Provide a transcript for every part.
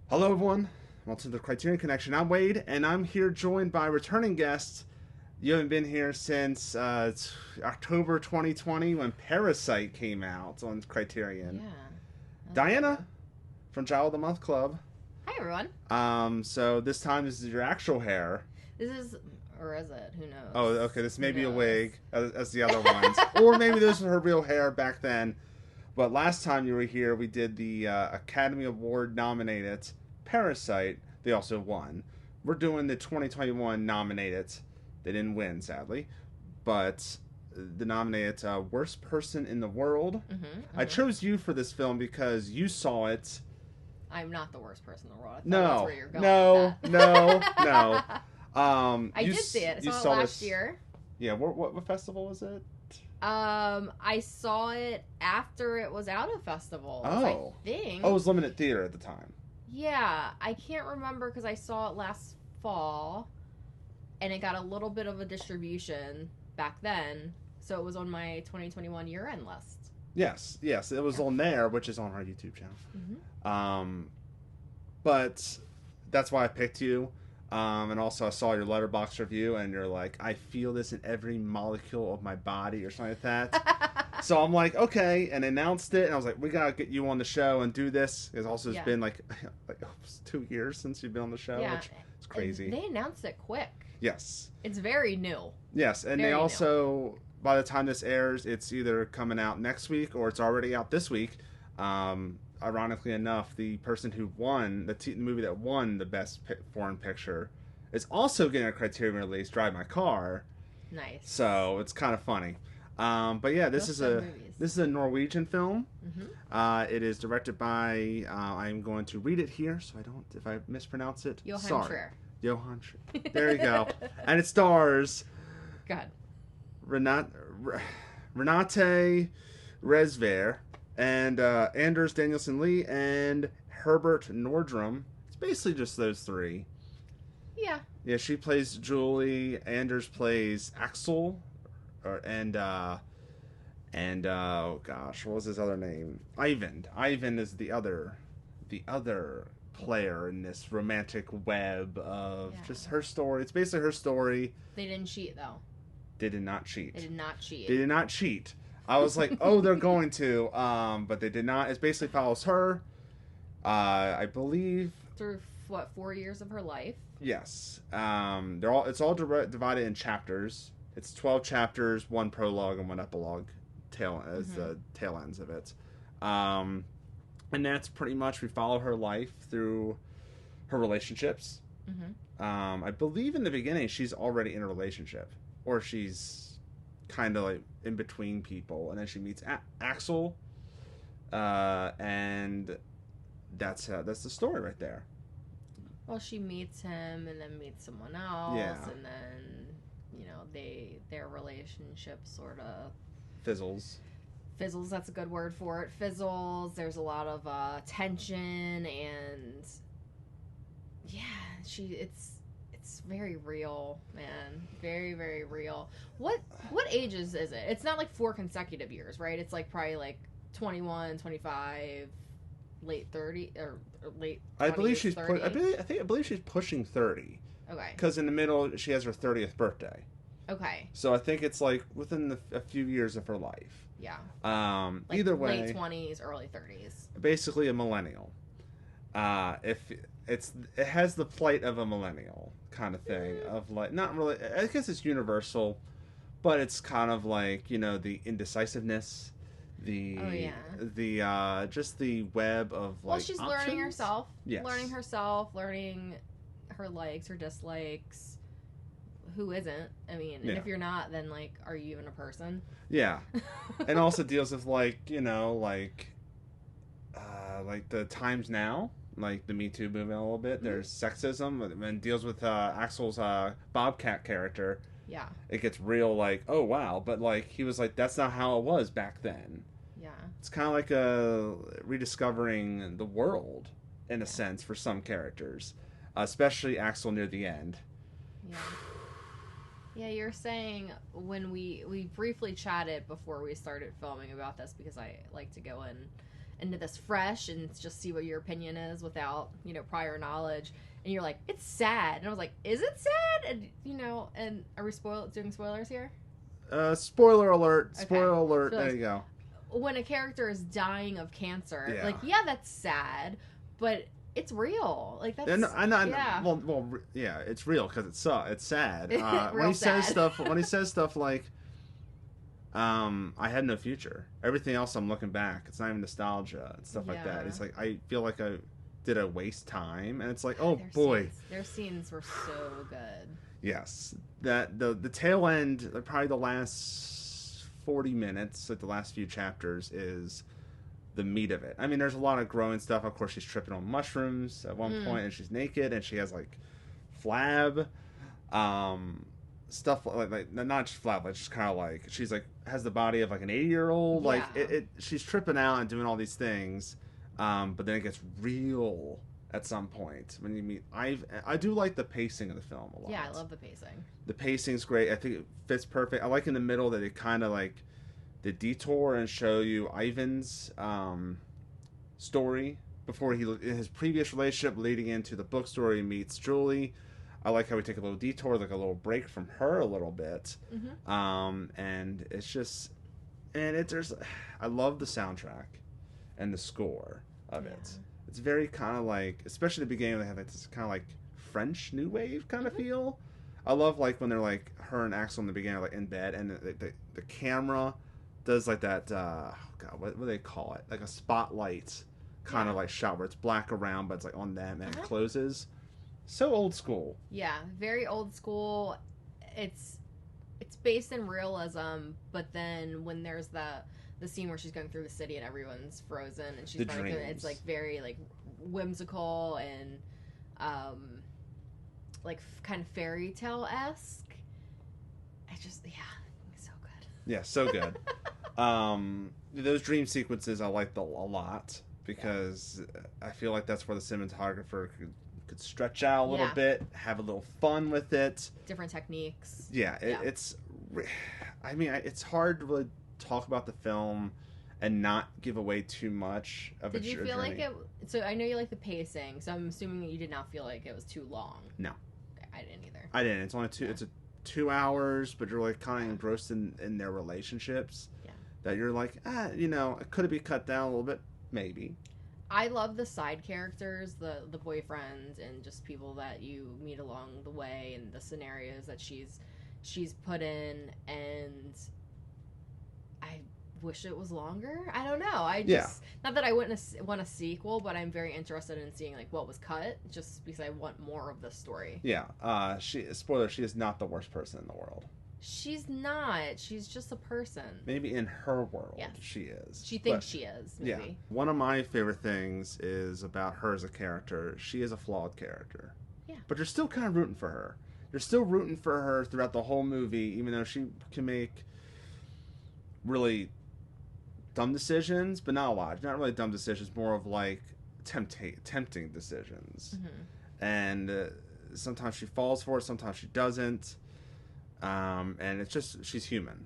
Hello, everyone. Welcome to the Criterion Connection. I'm Wade, and I'm here joined by returning guests. You haven't been here since October 2020 when Parasite came out on Criterion. Yeah, that's true. Diana from Giallo the Month Club. Hi, everyone. So this time this is your actual hair. This is, or is it? Who knows? Oh, okay. This may Who be a knows? wig as the other ones, or maybe those were her real hair back then. But last time you were here, we did the Academy Award nominated Parasite. They also won. We're doing the 2021 nominated. They didn't win, sadly. But the nominated Worst Person in the World. I chose you for this film because you saw it. I'm not the worst person in the world. I thought that's No, where you're going no, with no, that. no. I You did see it. I you saw it saw last this- year. Yeah, what festival was it? I saw it after it was out of festivals. Oh. I think. Oh, it was limited theater at the time. Yeah, I can't remember because I saw it last fall, and it got a little bit of a distribution back then. So it was on my 2021 year-end list. Yes, it was on there, which is on our YouTube channel. Mm-hmm. But that's why I picked you. And also I saw your letterbox review, and you're like, I feel this in every molecule of my body, or something like that. So I'm like, okay, and announced it, and I was like, we gotta get you on the show and do this. It's also Yeah. been like almost 2 years since you've been on the show, Yeah. which is crazy. And they announced it quick. Yes, It's very new. yes, and Very they new. also, by the time this airs, it's either coming out next week or it's already out this week. Ironically enough, the person who won the movie that won the best foreign picture is also getting a Criterion release, Drive My Car. Nice. So it's kind of funny. But yeah, this Those is fun a movies. this is a Norwegian film. Mm-hmm. It is directed by I'm going to read it here, so I don't if I mispronounce it. Johan Sorry, Trier. Johan Trier. There you go. And it stars God. Renate Resver and Anders Danielson Lee and Herbert Nordrum. It's basically just those three. Yeah. Yeah, she plays Julie. Anders plays Axel, and oh gosh, what was his other name? Ivan. Ivan is the other player in this romantic web of just her story. It's basically her story. They didn't cheat though. They did not cheat. They did not cheat. They did not cheat. I was like, oh, they're going to, but they did not. It basically follows her. I believe. Through what, 4 years of her life? Yes. It's all divided in chapters. It's 12 chapters, one prologue and one epilogue, the tail ends of it. And that's pretty much, we follow her life through her relationships. Mm-hmm. I believe in the beginning she's already in a relationship, or she's kind of like in between people, and then she meets Axel, and that's the story right there. Well, she meets him and then meets someone else, and then their relationship sort of fizzles. That's a good word for it. Fizzles. There's a lot of tension, and it's very real, man. Very, very real. What ages is it? It's not like 4 consecutive years, right? It's like probably like 21, 25, late 30 or late 20s, I believe she's 30. I believe she's pushing 30. Okay. Because in the middle she has her 30th birthday. Okay. So I think it's like within a few years of her life. Yeah. Like either way, late 20s, early 30s. Basically a millennial. If it has the plight of a millennial kind of thing, of like, not really, I guess it's universal, but it's kind of like, the indecisiveness, the just the web of like, well, she's options. learning herself. Yes. Learning her likes, her dislikes. Who isn't? I mean, and Yeah. if you're not, then like, are you even a person? Yeah. And also deals with like, like the times now, like the Me Too movement a little bit. There's sexism, and deals with Axel's Bobcat character. Yeah. It gets real, like, oh wow, but like he was like, that's not how it was back then. Yeah. It's kind of like a rediscovering the world in a sense for some characters, especially Axel near the end. Yeah. Yeah, you're saying when we briefly chatted before we started filming about this, because I like to go in into this fresh and just see what your opinion is without, prior knowledge. And you're like, it's sad. And I was like, is it sad? And, and are we doing spoilers here? Spoiler alert. Okay. Spoiler alert. Spoilers. There you go. When a character is dying of cancer, Yeah. that's sad, but it's real. Like, that's... Yeah. Well, yeah, it's real because it's sad. When he sad. says stuff like, I had no future. Everything else I'm looking back. It's not even nostalgia and stuff like that. It's like, I feel like did I waste time? And it's like, oh boy. Their scenes were so good. Yes. That the tail end, probably the last 40 minutes, like the last few chapters, is the meat of it. I mean, there's a lot of growing stuff. Of course, she's tripping on mushrooms at one point, and she's naked, and she has like flab, stuff like not just flab, but just kind of like she's like has the body of like an 80-year-old. Like she's tripping out and doing all these things, but then it gets real at some point when you meet. I do like the pacing of the film a lot. Yeah, I love the pacing. The pacing's great. I think it fits perfect. I like in the middle that it kind of like the detour and show you Ivan's story before his previous relationship leading into the bookstore he meets Julie. I like how we take a little detour, like a little break from her a little bit. And it's just, I love the soundtrack and the score of it. It's very kind of like, especially the beginning, they have like this kind of like French new wave kind of feel. I love like when they're like her and Axel in the beginning are like in bed, and the camera does like that. What do they call it? Like a spotlight kind of like shot where it's black around, but it's like on them and it closes. So old school. Yeah, very old school. It's based in realism, but then when there's the scene where she's going through the city and everyone's frozen and she's running through, it's like very like whimsical and like kind of fairy tale-esque. It's so good. Yeah, so good. Those dream sequences I liked a lot because I feel like that's where the cinematographer could stretch out a little bit, have a little fun with it. Different techniques. It's I mean, it's hard to really talk about the film and not give away too much of its journey. Did you feel like it... So I know you like the pacing, so I'm assuming that you did not feel like it was too long. No. Okay, I didn't either. I didn't. It's only it's 2 hours, but you're like kind of engrossed in their relationships. Yeah. That you're like, it could be cut down a little bit, maybe. I love the side characters, the boyfriend, and just people that you meet along the way, and the scenarios that she's put in, and I wish it was longer. I don't know. Not that I wouldn't want a sequel, but I'm very interested in seeing like what was cut, just because I want more of the story. Yeah. She is not the worst person in the world. She's not. She's just a person. Maybe in her world, she is. She thinks she is, maybe. Yeah. One of my favorite things is about her as a character. She is a flawed character. Yeah. But you're still kind of rooting for her. You're still rooting for her throughout the whole movie, even though she can make really dumb decisions, but not a lot. Not really dumb decisions, more of like tempting decisions. And sometimes she falls for it, sometimes she doesn't. And it's just, she's human.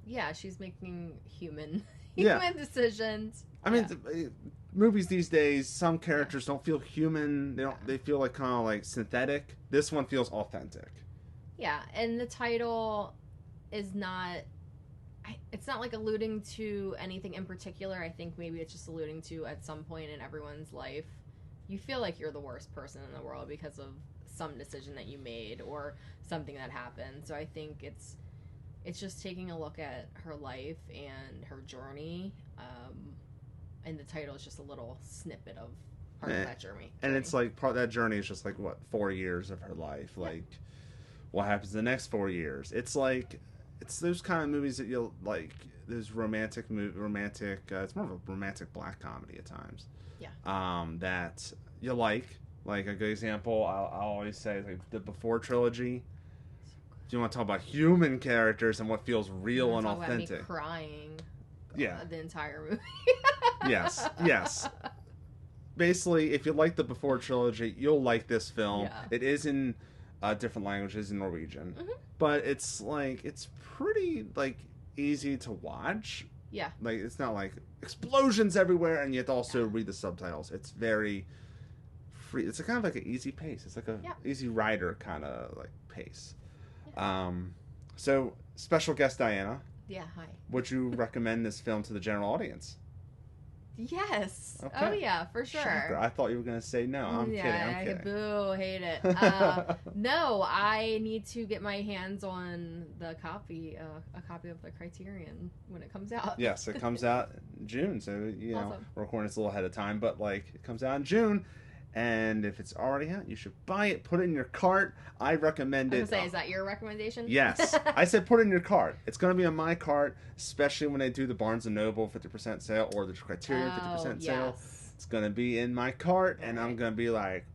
Yeah, she's making human decisions. I mean, movies these days, some characters don't feel human. They feel like kind of like synthetic. This one feels authentic. Yeah, and the title is not, it's not like alluding to anything in particular. I think maybe it's just alluding to at some point in everyone's life, you feel like you're the worst person in the world because of some decision that you made or something that happened. So I think it's just taking a look at her life and her journey, and the title is just a little snippet of part of that journey. And it's like part of that journey is just like 4 years of her life. Like what happens the next 4 years? It's like it's those kind of movies that you'll like. Those romantic. It's more of a romantic black comedy at times. Yeah. That you like. Like a good example, I'll always say like the Before trilogy. Do you want to talk about human characters and what feels real and authentic? About me crying. The entire movie. Yes. Basically, if you like the Before trilogy, you'll like this film. Yeah. It is in different languages, in Norwegian, but it's pretty like easy to watch. Yeah. Like, it's not like explosions everywhere and you have to also read the subtitles. It's very free. It's kind of like an easy pace. It's like a easy rider kind of like pace. Yeah. So, special guest Diana. Yeah, hi. Would you recommend this film to the general audience? Yes. Okay. Oh, yeah, for sure. Shocker. I thought you were going to say no. I'm kidding. Boo, hate it. No, I need to get my hands on the copy, a copy of the Criterion when it comes out. Yes, it comes out in June, so, you know, we're recording this a little ahead of time, but, like, it comes out in June, and if it's already out, you should buy it, put it in your cart. I recommend it. I was going to say, is that your recommendation? Yes. I said put it in your cart. It's going to be on my cart, especially when they do the Barnes & Noble 50% sale or the Criterion 50% sale. It's going to be in my cart, and I'm going to be like,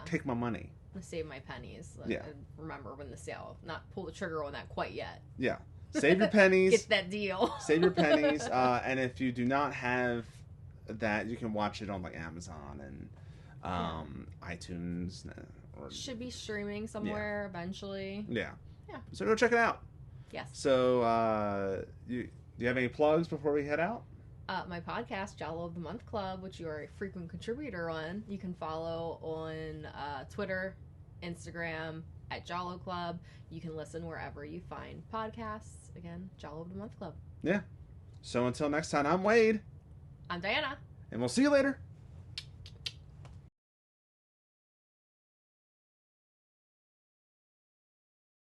take my money. I'm going to save my pennies. Yeah. Remember when the sale, not pull the trigger on that quite yet. Yeah. Save your pennies. Get that deal. Save your pennies. And if you do not have that, you can watch it on like Amazon and iTunes. Or, should be streaming somewhere eventually. Yeah. Yeah. So go check it out. Yes. So do you have any plugs before we head out? My podcast, Giallo of the Month Club, which you are a frequent contributor on, you can follow on Twitter, Instagram, at Giallo Club. You can listen wherever you find podcasts. Again, Giallo of the Month Club. Yeah. So until next time, I'm Wade. I'm Diana. And we'll see you later.